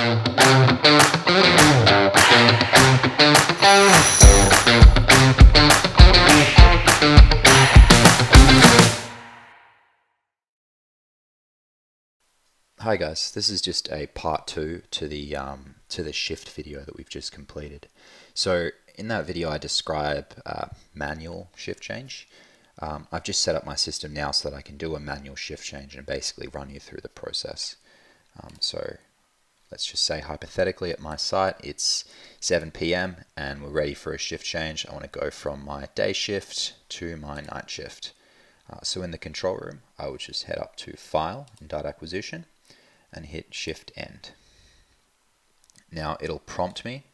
Hi guys, this is just a part 2 to the shift video that we've just completed. So in that video I describe manual shift change. I've just set up my system now so that I can do a manual shift change and basically run you through the process. So let's just say hypothetically at my site it's 7 p.m. and we're ready for a shift change. I want to go from my day shift to my night shift. So in the control room I would just head up to File and Data Acquisition and hit Shift End. Now it'll prompt me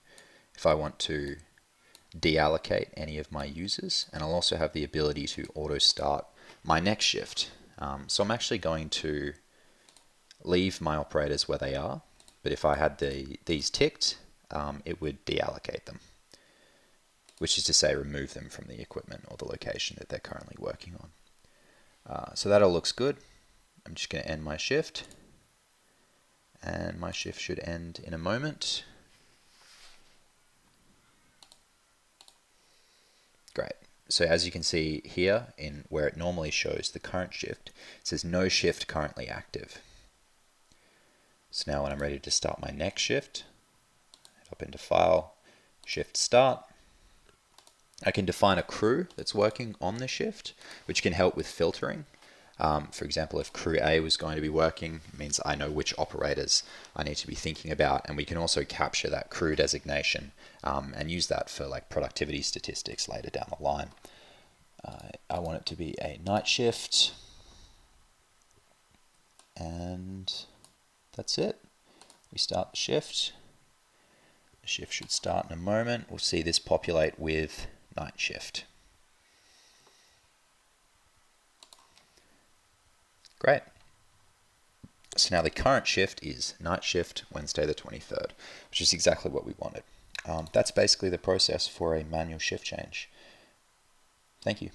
if I want to deallocate any of my users, and I'll also have the ability to auto start my next shift. So I'm actually going to leave my operators where they are, but if I had these ticked, it would deallocate them, which is to say remove them from the equipment or the location that they're currently working on. So that all looks good. I'm just going to end my shift, and my shift should end in a moment. Great. So as you can see here, in where it normally shows the current shift, it says no shift currently active. So now when I'm ready to start my next shift, head up into File, Shift Start. I can define a crew that's working on the shift, which can help with filtering. For example, if crew A was going to be working, it means I know which operators I need to be thinking about, and we can also capture that crew designation and use that for like productivity statistics later down the line. I want it to be a night shift, and that's it. We start the shift. The shift should start in a moment. We'll see this populate with night shift. Great. So now the current shift is night shift, Wednesday the 23rd, which is exactly what we wanted. That's basically the process for a manual shift change. Thank you.